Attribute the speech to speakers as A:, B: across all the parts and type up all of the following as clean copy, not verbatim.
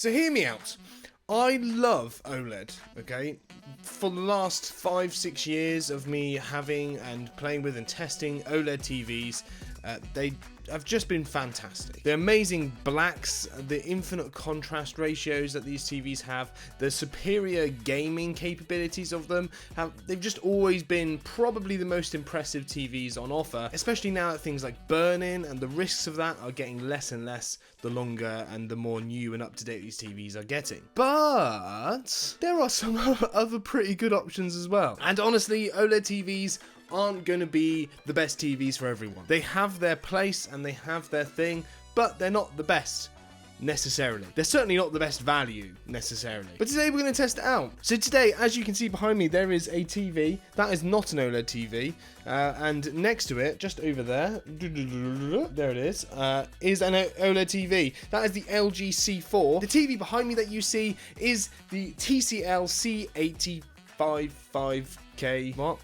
A: So hear me out. I love OLED, okay? For the last 5-6 years of me having and playing with and testing OLED TVs, they have just been fantastic. The amazing blacks, the infinite contrast ratios that these TVs have, the superior gaming capabilities of them, they've just always been probably the most impressive TVs on offer, especially now that things like burn-in and the risks of that are getting less and less the longer and the more new and up-to-date these TVs are getting. But there are some other pretty good options as well. And honestly, OLED TVs aren't going to be the best TVs for everyone. They have their place and they have their thing, but they're not the best necessarily. They're certainly not the best value necessarily. But today we're going to test it out. So today, as you can see behind me, there is a TV. That is not an OLED TV. And next to it, just over there, there it is an OLED TV. That is the LG C4. The TV behind me that you see is the TCL C855k. What?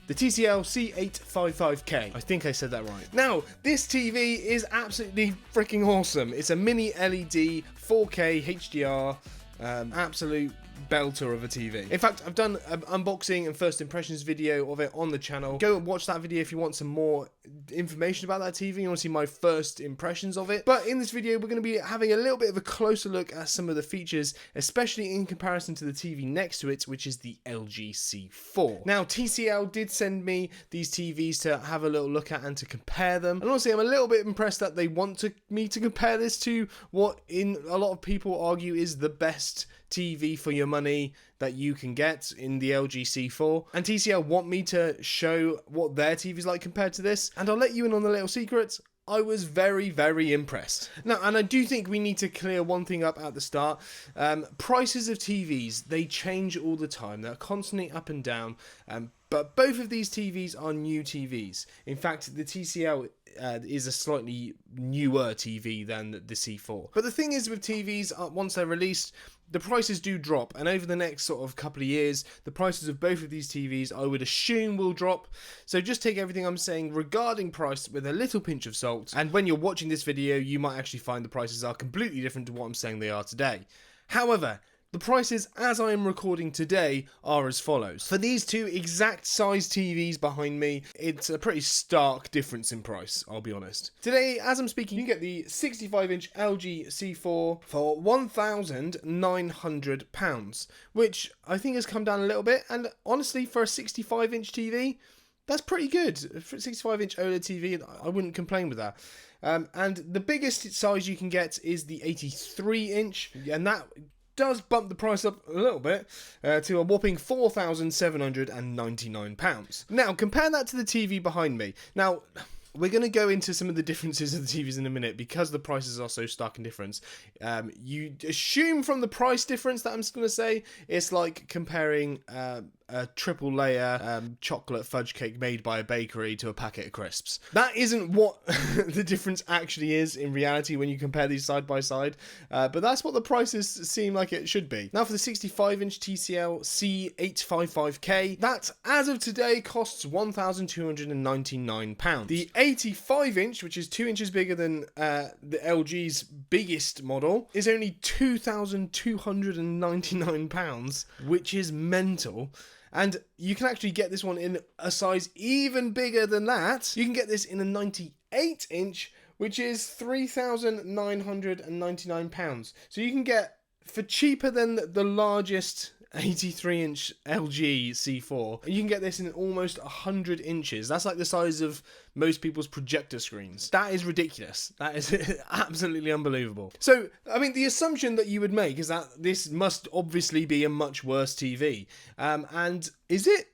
A: The TCL C855k. I think I said that right. Now, this TV is absolutely freaking awesome. It's a mini LED 4K HDR, absolute belter of a TV. In fact, I've done an unboxing and first impressions video of it on the channel. Go and watch that video if you want some more information about that TV. You want to see my first impressions of it. But in this video, we're going to be having a little bit of a closer look at some of the features, especially in comparison to the TV next to it, which is the LG C4. Now, TCL did send me these TVs to have a little look at and to compare them. And honestly, I'm a little bit impressed that they want me to compare this to what a lot of people argue is the best TV for your money that you can get in the LG C4, and TCL want me to show what their TV's like compared to this, and I'll let you in on the little secret. I was very, very impressed. Now, and I do think we need to clear one thing up at the start. Prices of TVs, they change all the time. They're constantly up and down. But both of these TVs are new TVs. In fact, the TCL is a slightly newer TV than the C4. But the thing is with TVs, once they're released, the prices do drop. And over the next sort of couple of years, the prices of both of these TVs, I would assume, will drop. So just take everything I'm saying regarding price with a little pinch of salt. And when you're watching this video, you might actually find the prices are completely different to what I'm saying they are today. However, the prices as I am recording today are as follows. For these two exact size TVs behind me, it's a pretty stark difference in price, I'll be honest. Today, as I'm speaking, you get the 65-inch LG C4 for £1,900, which I think has come down a little bit, and honestly, for a 65-inch TV, that's pretty good. For a 65-inch OLED TV, I wouldn't complain with that. And the biggest size you can get is the 83-inch, and that does bump the price up a little bit to a whopping £4,799. Now, compare that to the TV behind me. Now, we're going to go into some of the differences of the TVs in a minute because the prices are so stark and different. You assume from the price difference that I'm just going to say, it's like comparing a triple layer chocolate fudge cake made by a bakery to a packet of crisps. That isn't what the difference actually is in reality when you compare these side by side, but that's what the prices seem like it should be. Now for the 65-inch TCL C855k, that as of today costs £1,299. The 85-inch, which is 2 inches bigger than the LG's biggest model, is only £2,299, which is mental. And you can actually get this one in a size even bigger than that. You can get this in a 98-inch, which is £3,999. So you can get, for cheaper than the largest 83-inch LG C4, you can get this in almost 100 inches. That's like the size of most people's projector screens. That is ridiculous. That is absolutely unbelievable. So, I mean, the assumption that you would make is that this must obviously be a much worse TV. And is it?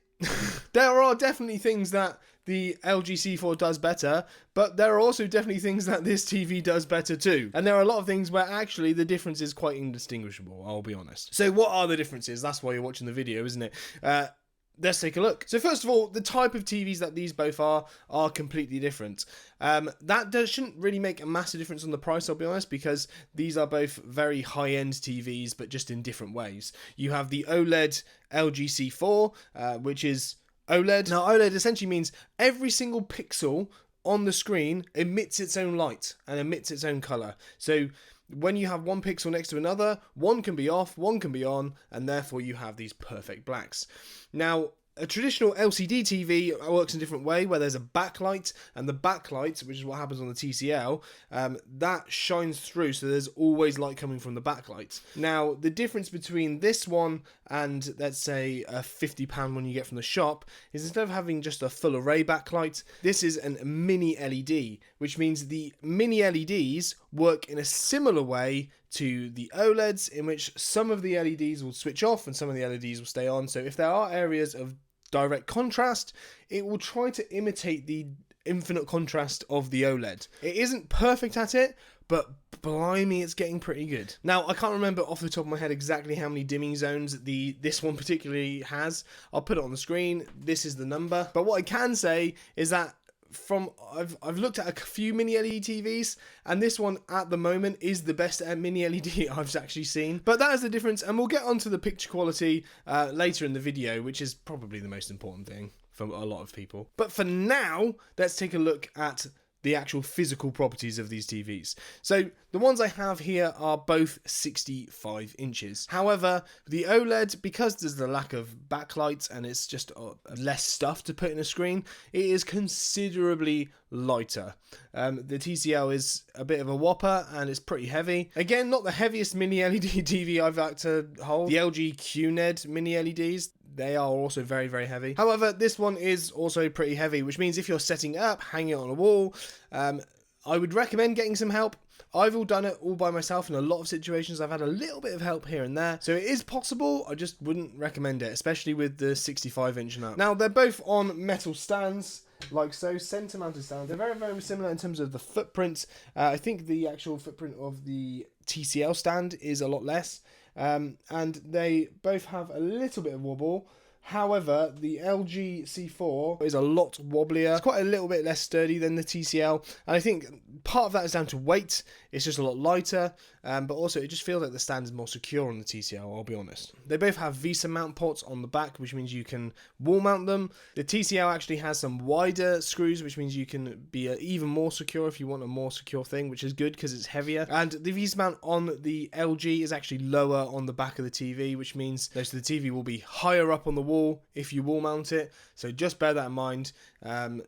A: There are definitely things that the LG C4 does better, but there are also definitely things that this TV does better too. And there are a lot of things where actually the difference is quite indistinguishable, I'll be honest. So what are the differences? That's why you're watching the video, isn't it? Let's take a look. So first of all, the type of TVs that these both are completely different. That shouldn't really make a massive difference on the price, I'll be honest, because these are both very high-end TVs, but just in different ways. You have the OLED LG C4, which is OLED. Now, OLED essentially means every single pixel on the screen emits its own light and emits its own color. So when you have one pixel next to another, one can be off, one can be on, and therefore you have these perfect blacks. Now, a traditional LCD TV works in a different way, where there's a backlight, and the backlight, which is what happens on the TCL, that shines through, so there's always light coming from the backlight. Now, the difference between this one and, let's say, a £50 one you get from the shop is, instead of having just a full array backlight, this is a mini LED, which means the mini LEDs work in a similar way to the OLEDs, in which some of the LEDs will switch off and some of the LEDs will stay on. So if there are areas of direct contrast, it will try to imitate the infinite contrast of the OLED. It isn't perfect at it, but blimey, it's getting pretty good. Now, I can't remember off the top of my head exactly how many dimming zones this one particularly has. I'll put it on the screen. This is the number. But what I can say is that I've looked at a few mini LED TVs, and this one at the moment is the best mini LED I've actually seen. But that is the difference, and we'll get onto the picture quality later in the video, which is probably the most important thing for a lot of people. But for now, let's take a look at the actual physical properties of these TVs. So the ones I have here are both 65 inches. However, the OLED, because there's the lack of backlight and it's just less stuff to put in a screen, it is considerably lighter. The TCL is a bit of a whopper and it's pretty heavy. Again, not the heaviest mini LED TV I've had to hold. The LG QNED mini LEDs, they are also very, very heavy. However, this one is also pretty heavy, which means if you're setting it up, hanging it on a wall, I would recommend getting some help. I've all done it all by myself in a lot of situations. I've had a little bit of help here and there. So it is possible, I just wouldn't recommend it, especially with the 65-inch and up. Now, they're both on metal stands, like so, centre mounted stands. They're very, very similar in terms of the footprint. I think the actual footprint of the TCL stand is a lot less. And they both have a little bit of wobble. However, the LG C4 is a lot wobblier. It's quite a little bit less sturdy than the TCL. And I think part of that is down to weight. It's just a lot lighter. But also, it just feels like the stand is more secure on the TCL, I'll be honest. They both have VESA mount ports on the back, which means you can wall mount them. The TCL actually has some wider screws, which means you can be even more secure if you want a more secure thing, which is good because it's heavier. And the VESA mount on the LG is actually lower on the back of the TV, which means the TV will be higher up on the wall if you wall mount it. So just bear that in mind.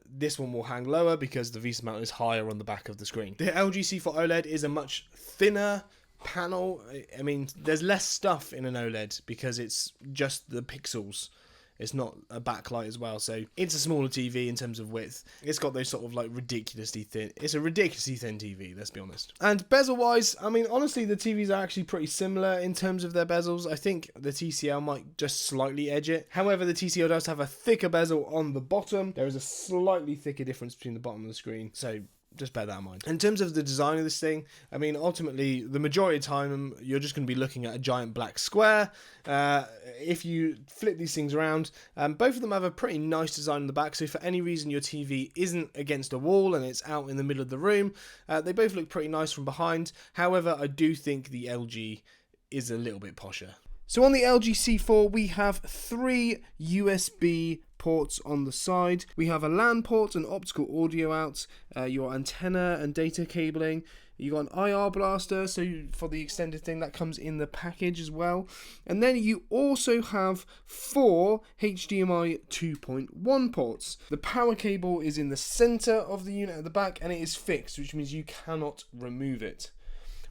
A: This one will hang lower because the VESA mount is higher on the back of the screen. The LG C4 OLED is a much thinner panel. I mean, there's less stuff in an OLED because it's just the pixels. It's not a backlight as well, so it's a smaller TV in terms of width. It's got those sort of like ridiculously thin. It's a ridiculously thin TV, let's be honest. And bezel-wise, I mean, honestly, the TVs are actually pretty similar in terms of their bezels. I think the TCL might just slightly edge it. However, the TCL does have a thicker bezel on the bottom. There is a slightly thicker difference between the bottom of the screen, so just bear that in mind. In terms of the design of this thing, I mean, ultimately, the majority of the time, you're just going to be looking at a giant black square. If you flip these things around, both of them have a pretty nice design in the back, so if for any reason your TV isn't against a wall and it's out in the middle of the room, they both look pretty nice from behind. However, I do think the LG is a little bit posher. So on the LG C4, we have 3 USB ports on the side. We have a LAN port, an optical audio out, your antenna and data cabling. You got an IR blaster, so for the extended thing that comes in the package as well. And then you also have 4 HDMI 2.1 ports. The power cable is in the center of the unit at the back, and it is fixed, which means you cannot remove it.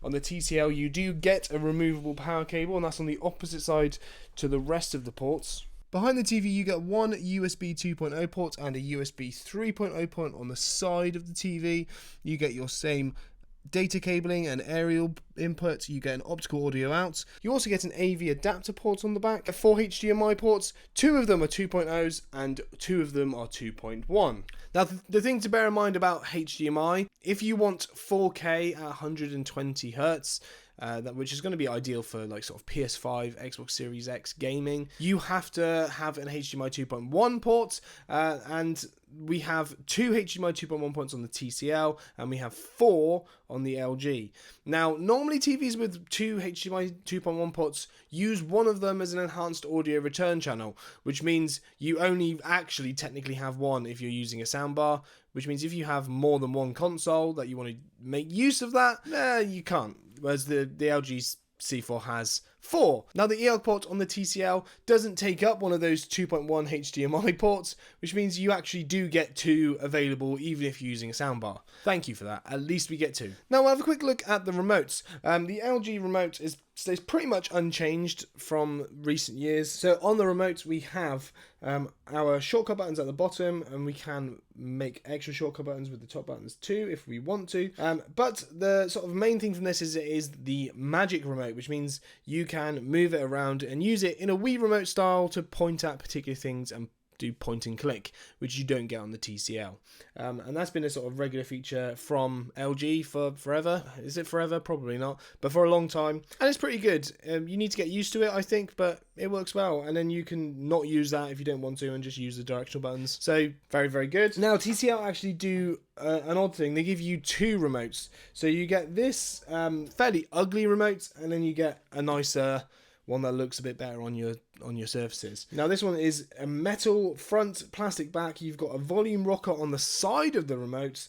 A: On the TCL, you do get a removable power cable, and that's on the opposite side to the rest of the ports. Behind the TV, you get one USB 2.0 port and a USB 3.0 port on the side of the TV. You get your same data cabling and aerial input. You get an optical audio out. You also get an AV adapter port on the back. 4 HDMI ports, 2 of them are 2.0s and 2 of them are 2.1. Now, the thing to bear in mind about HDMI, if you want 4K at 120 Hertz, which is going to be ideal for like sort of PS5, Xbox Series X gaming, you have to have an HDMI 2.1 port, and we have 2 HDMI 2.1 ports on the TCL, and we have 4 on the LG. Now, normally TVs with 2 HDMI 2.1 ports use one of them as an enhanced audio return channel, which means you only actually technically have one if you're using a soundbar, which means if you have more than one console that you want to make use of that, you can't. whereas the LG C4 has 4. Now the EL port on the TCL doesn't take up one of those 2.1 HDMI ports, which means you actually do get 2 available even if you're using a soundbar. Thank you for that. At least we get 2. Now we'll have a quick look at the remotes. The LG remote stays pretty much unchanged from recent years. So on the remote we have our shortcut buttons at the bottom, and we can make extra shortcut buttons with the top buttons too if we want to. But the sort of main thing from this is it is the magic remote, which means you can move it around and use it in a Wii remote style to point at particular things and do point and click, which you don't get on the TCL. And that's been a sort of regular feature from LG for forever. Is it forever? Probably not, but for a long time. And it's pretty good. You need to get used to it, I think, but it works well. And then you can not use that if you don't want to and just use the directional buttons. So very, very good. Now TCL actually do an odd thing. They give you 2 remotes. So you get this fairly ugly remote, and then you get a nicer one that looks a bit better on your surfaces. Now this one is a metal front, plastic back. You've got a volume rocker on the side of the remote.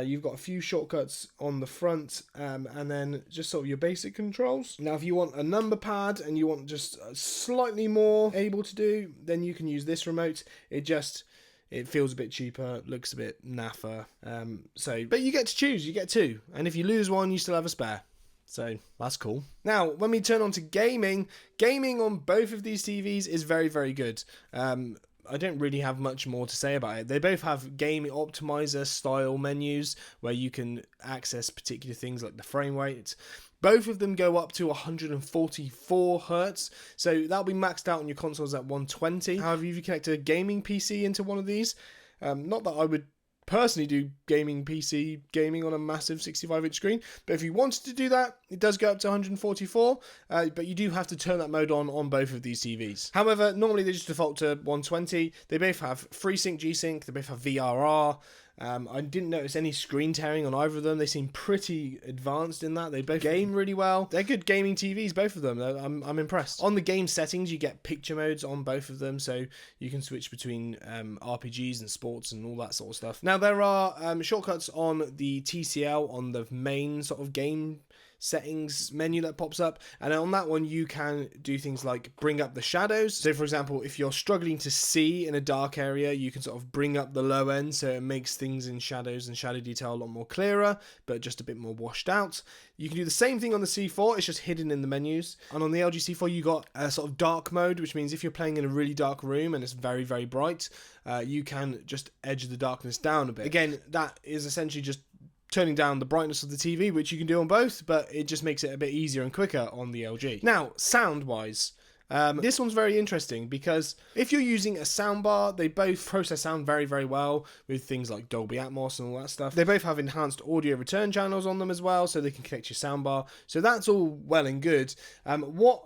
A: You've got a few shortcuts on the front, and then just sort of your basic controls. Now if you want a number pad and you want just slightly more able to do, then you can use this remote. It feels a bit cheaper, looks a bit naffer. But you get to choose, you get 2. And if you lose one, you still have a spare. So that's cool. Now, when we turn on to gaming on both of these TVs is very, very good. I don't really have much more to say about it. They both have game optimizer style menus where you can access particular things like the frame rate. Both of them go up to 144 Hertz, so that'll be maxed out on your consoles at 120. However, if you connect a gaming PC into one of these, not that I would personally do PC gaming on a massive 65-inch screen, but if you wanted to do that, it does go up to 144, but you do have to turn that mode on both of these TVs. However, normally they just default to 120. They both have FreeSync, G-Sync, they both have VRR. I didn't notice any screen tearing on either of them. They seem pretty advanced in that. They both game really well. They're good gaming TVs, both of them. I'm impressed. On the game settings, you get picture modes on both of them, so you can switch between RPGs and sports and all that sort of stuff. Now, there are shortcuts on the TCL on the main sort of game settings menu that pops up, and on that one you can do things like bring up the shadows. So for example, if you're struggling to see in a dark area, you can sort of bring up the low end so it makes things in shadows and shadow detail a lot more clearer, but just a bit more washed out. You can do the same thing on the C4, it's just hidden in the menus. And on the LG C4 you got a sort of dark mode, which means if you're playing in a really dark room and it's very, very bright, you can just edge the darkness down a bit. Again, that is essentially just turning down the brightness of the TV, which you can do on both, but it just makes it a bit easier and quicker on the LG. Now, sound-wise, this one's very interesting because if you're using a soundbar, they both process sound very, very well with things like Dolby Atmos and all that stuff. They both have enhanced audio return channels on them as well, so they can connect your soundbar. So that's all well and good. What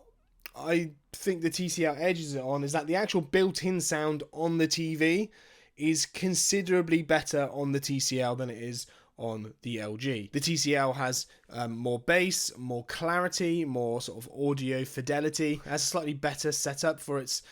A: I think the TCL edges it on is that the actual built-in sound on the TV is considerably better on the TCL than it is on the LG. The TCL has more bass, more clarity, more sort of audio fidelity. It has a slightly better setup for its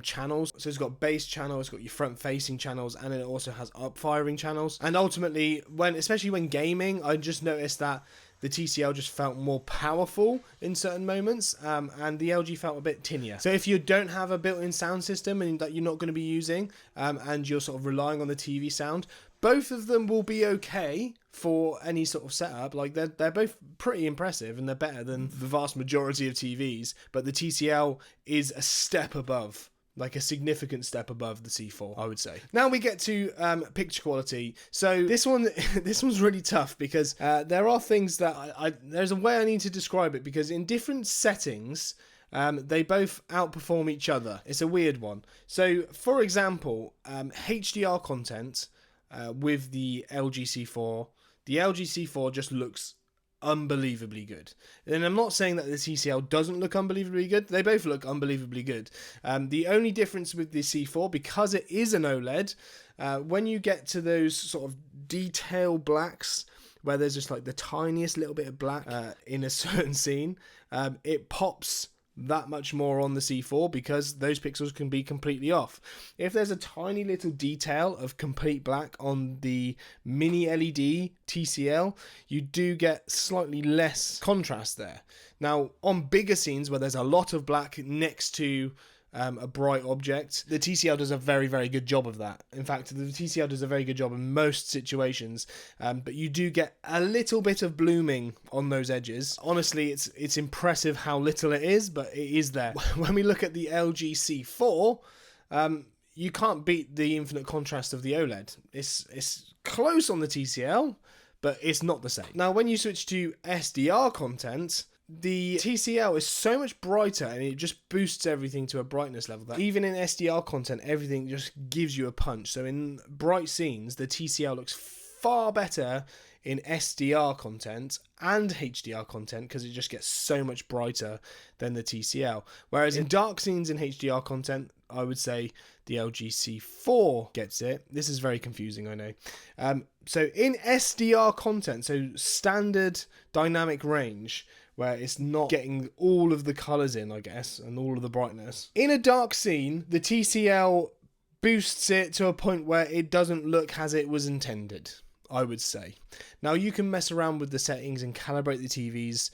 A: channels. So it's got bass channel, it's got your front facing channels, and it also has up firing channels. And ultimately, especially when gaming, I just noticed that the TCL just felt more powerful in certain moments, and the LG felt a bit tinier. So if you don't have a built-in sound system and that you're not going to be using, and you're sort of relying on the TV sound, both of them will be okay for any sort of setup. Like they're both pretty impressive and they're better than the vast majority of TVs, but the TCL is a step above, like a significant step above the C4, I would say. Now we get to picture quality. So this one's really tough because there are things that there's a way I need to describe it, because in different settings they both outperform each other. It's a weird one. So for example, HDR content with the LG C4 just looks unbelievably good. And I'm not saying that the TCL doesn't look unbelievably good. They both look unbelievably good. The only difference with the C4, because it is an OLED, when you get to those sort of detail blacks, where there's just like the tiniest little bit of black in a certain scene, it pops that much more on the C4 because those pixels can be completely off. If there's a tiny little detail of complete black on the mini LED TCL, you do get slightly less contrast there. Now, on bigger scenes where there's a lot of black next to a bright object, the TCL does a very, very good job of that. In fact, the TCL does a very good job in most situations, but you do get a little bit of blooming on those edges. Honestly, it's impressive how little it is, but it is there. When we look at the LG C4, you can't beat the infinite contrast of the OLED. It's close on the TCL, but it's not the same. Now, when you switch to SDR content, the TCL is so much brighter and it just boosts everything to a brightness level that even in SDR content, everything just gives you a punch. So in bright scenes, the TCL looks far better in SDR content and HDR content because it just gets so much brighter than the TCL. Whereas in dark scenes in HDR content, I would say the LG C4 gets it. This is very confusing, I know. So in SDR content, so standard dynamic range, where it's not getting all of the colours in, I guess, and all of the brightness. In a dark scene, the TCL boosts it to a point where it doesn't look as it was intended, I would say. Now, you can mess around with the settings and calibrate the TVs,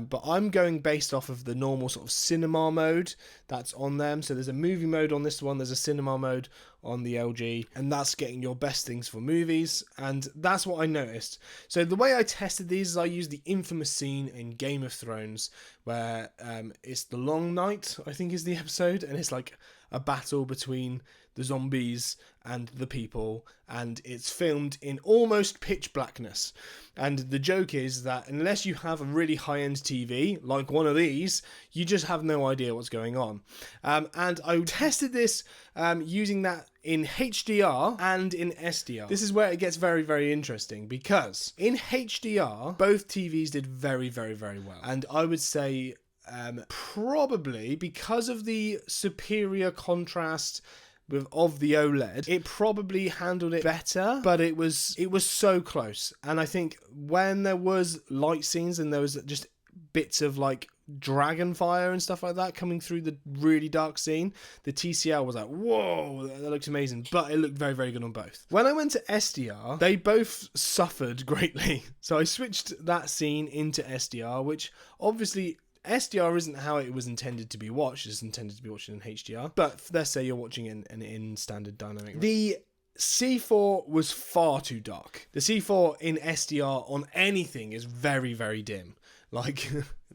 A: but I'm going based off of the normal sort of cinema mode that's on them. So there's a movie mode on this one, there's a cinema mode on the LG, and that's getting your best things for movies, and that's what I noticed. So the way I tested these is I used the infamous scene in Game of Thrones where it's the long night, I think is the episode, and it's like a battle between the zombies and the people, and it's filmed in almost pitch blackness. And the joke is that unless you have a really high-end TV, like one of these, you just have no idea what's going on. And I tested this using that in HDR and in SDR. This is where it gets very, very interesting, because in HDR, both TVs did very, very, very well. And I would say probably because of the superior contrast of the OLED, it probably handled it better, but it was so close. And I think when there was light scenes and there was just bits of like dragon fire and stuff like that coming through the really dark scene, the TCL was like, whoa, that looks amazing, but it looked very, very good on both. When I went to SDR, they both suffered greatly. So I switched that scene into SDR, which obviously SDR isn't how it was intended to be watched. It's intended to be watched in HDR. But let's say you're watching in standard dynamic. The C4 was far too dark. The C4 in SDR on anything is very, very dim. Like,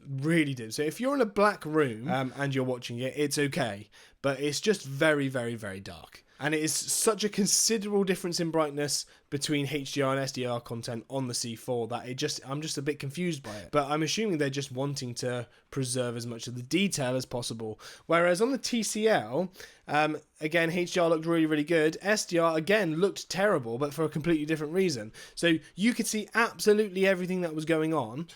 A: really dim. So if you're in a black room and you're watching it, it's okay. But it's just very, very, very dark. And it is such a considerable difference in brightness between HDR and SDR content on the C4 that I'm just a bit confused by it. But I'm assuming they're just wanting to preserve as much of the detail as possible. Whereas on the TCL, again, HDR looked really, really good. SDR, again, looked terrible, but for a completely different reason. So you could see absolutely everything that was going on,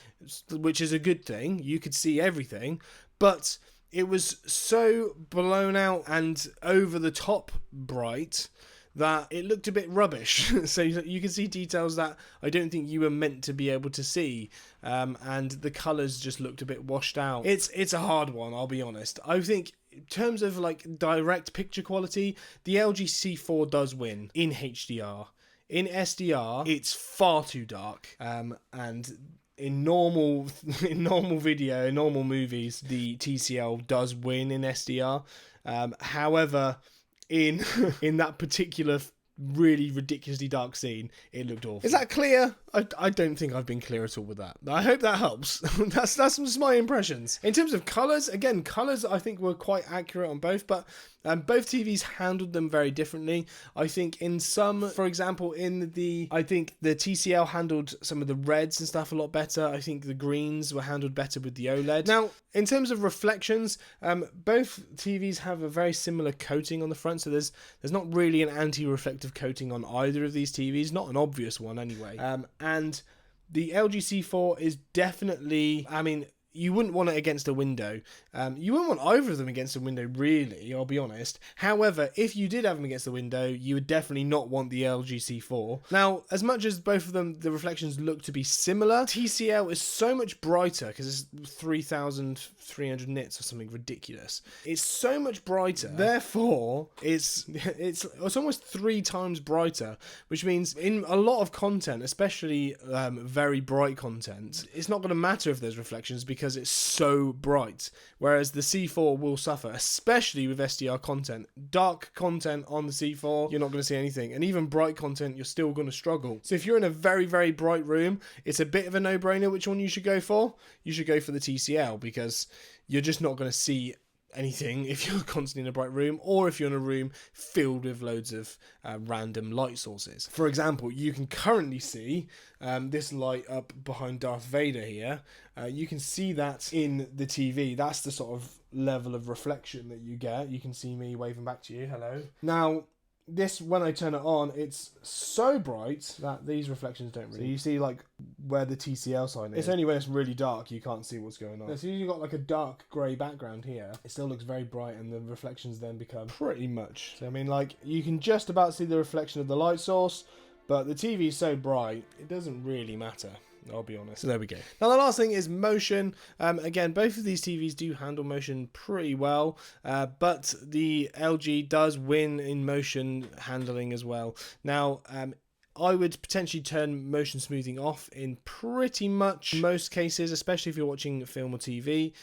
A: which is a good thing. You could see everything, but it was so blown out and over the top bright that it looked a bit rubbish. So you can see details that I don't think you were meant to be able to see, and the colours just looked a bit washed out. It's a hard one, I'll be honest. I think in terms of like direct picture quality, the LG C4 does win in HDR. In SDR, it's far too dark, and in normal video, in normal movies, the TCL does win in SDR. However, in that particular really ridiculously dark scene, it looked awful. Is that clear? I don't think I've been clear at all with that. I hope that helps. that's just my impressions. In terms of colours, again, colours I think were quite accurate on both, but both TVs handled them very differently. I think in some, for example, I think the TCL handled some of the reds and stuff a lot better. I think the greens were handled better with the OLED. Now, in terms of reflections, both TVs have a very similar coating on the front, so there's not really an anti-reflective coating on either of these TVs, not an obvious one anyway. And the LG C4 is definitely, I mean, you wouldn't want it against a window. You wouldn't want either of them against a window, really, I'll be honest. However, if you did have them against the window, you would definitely not want the LG C4. Now, as much as both of them, the reflections look to be similar, TCL is so much brighter because it's 3,300 nits or something ridiculous. It's so much brighter. Therefore, it's almost 3 times brighter, which means in a lot of content, especially very bright content, it's not going to matter if there's reflections because it's so bright. Whereas the C4 will suffer, especially with SDR content. Dark content on the C4, you're not going to see anything. And even bright content, you're still going to struggle. So if you're in a very, very bright room, it's a bit of a no-brainer which one you should go for. You should go for the TCL because you're just not going to see anything if you're constantly in a bright room, or if you're in a room filled with loads of random light sources. For example, you can currently see this light up behind Darth Vader here. You can see that in the TV. That's the sort of level of reflection that you get. You can see me waving back to you. Hello. Now, this, when I turn it on, it's so bright that these reflections don't really... So you see, like, where the TCL sign is. It's only when it's really dark you can't see what's going on. So you've got, like, a dark grey background here. It still looks very bright, and the reflections then become pretty much... So, I mean, like, you can just about see the reflection of the light source, but the TV is so bright, it doesn't really matter. I'll be honest. So there we go. Now the last thing is motion. Again, both of these TVs do handle motion pretty well, but the LG does win in motion handling as well. Now, I would potentially turn motion smoothing off in pretty much most cases, especially if you're watching film or TV.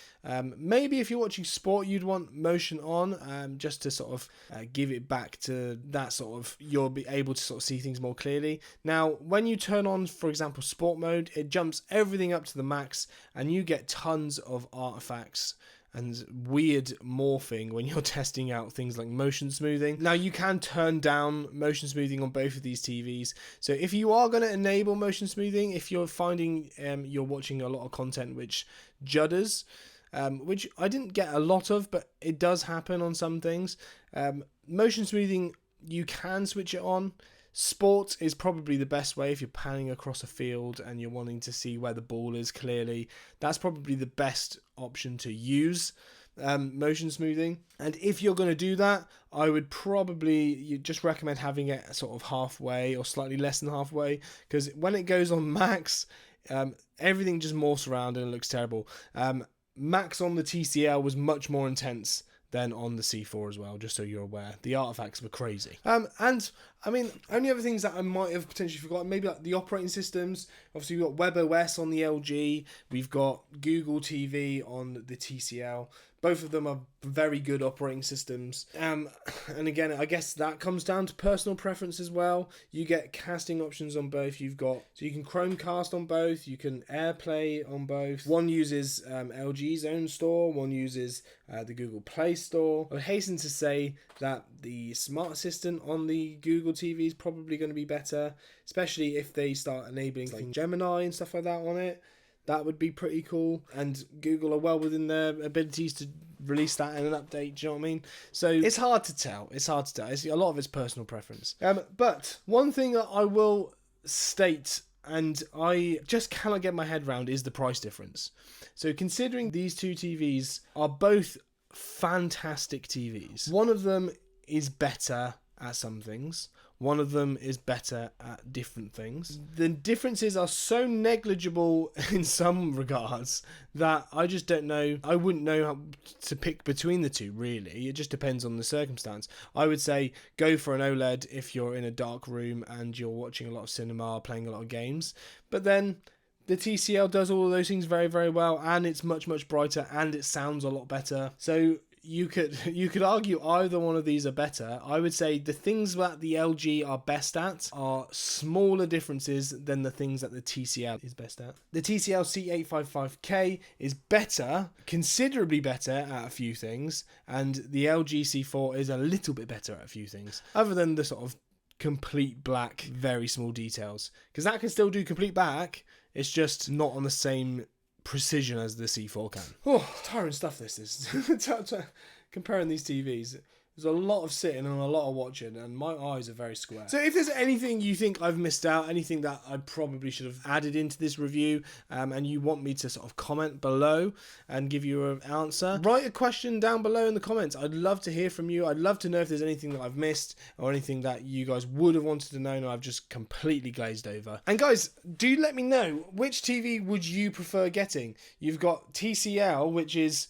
A: Maybe if you're watching sport, you'd want motion on, just to sort of give it back to that sort of, you'll be able to sort of see things more clearly. Now, when you turn on, for example, sport mode, it jumps everything up to the max, and you get tons of artifacts and weird morphing when you're testing out things like motion smoothing. Now, you can turn down motion smoothing on both of these TVs. So if you are going to enable motion smoothing, if you're finding you're watching a lot of content which judders, which I didn't get a lot of, but it does happen on some things. Motion smoothing, you can switch it on. Sport is probably the best way if you're panning across a field and you're wanting to see where the ball is clearly. That's probably the best option to use, motion smoothing. And if you're going to do that, I would probably just recommend having it sort of halfway or slightly less than halfway, because when it goes on max, everything just morphs around and it looks terrible. Max on the TCL was much more intense than on the C4 as well, just so you're aware. The artifacts were crazy. And, I mean, only other things that I might have potentially forgotten, maybe like the operating systems. Obviously, we've got WebOS on the LG. We've got Google TV on the TCL. Both of them are very good operating systems. And again, I guess that comes down to personal preference as well. You get casting options on both. So you can Chromecast on both. You can AirPlay on both. One uses LG's own store. One uses the Google Play Store. I would hasten to say that the Smart Assistant on the Google TV is probably going to be better, especially if they start enabling like Gemini and stuff like that on it. That would be pretty cool. And Google are well within their abilities to release that in an update, do you know what I mean? So it's hard to tell. A lot of it's personal preference. But one thing that I will state, and I just cannot get my head around, is the price difference. So considering these two TVs are both fantastic TVs, one of them is better at some things, one of them is better at different things. The differences are so negligible in some regards that I just don't know. I wouldn't know how to pick between the two, really. It just depends on the circumstance. I would say go for an OLED if you're in a dark room and you're watching a lot of cinema, playing a lot of games. But then the TCL does all of those things very, very well, and it's much, much brighter, and it sounds a lot better. So you could argue either one of these are better. I would say the things that the LG are best at are smaller differences than the things that the TCL is best at. The TCL C855k is better, considerably better at a few things, and the LG C4 is a little bit better at a few things, other than the sort of complete black, very small details. Because that can still do complete black, it's just not on the same precision as the C4 can. Oh, tiring stuff this is. Comparing these TVs. There's a lot of sitting and a lot of watching, and my eyes are very square. So if there's anything you think I've missed out, anything that I probably should have added into this review, and you want me to sort of comment below and give you an answer, write a question down below in the comments. I'd love to hear from you. I'd love to know if there's anything that I've missed or anything that you guys would have wanted to know and I've just completely glazed over. And guys, do let me know, which TV would you prefer getting? You've got TCL, which is...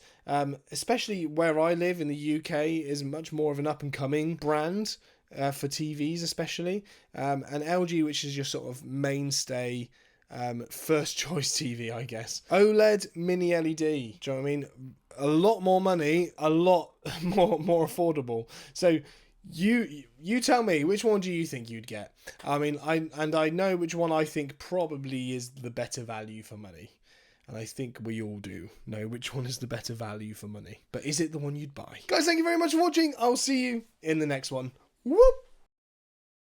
A: especially where I live in the UK, is much more of an up-and-coming brand for TVs especially, and LG, which is your sort of mainstay first choice TV, I guess. OLED mini LED, do you know what I mean? A lot more money, a lot more affordable. So you tell me, which one do you think you'd get? I mean, I know which one I think probably is the better value for money. And I think we all do know which one is the better value for money. But is it the one you'd buy? Guys, thank you very much for watching. I'll see you in the next one. Whoop!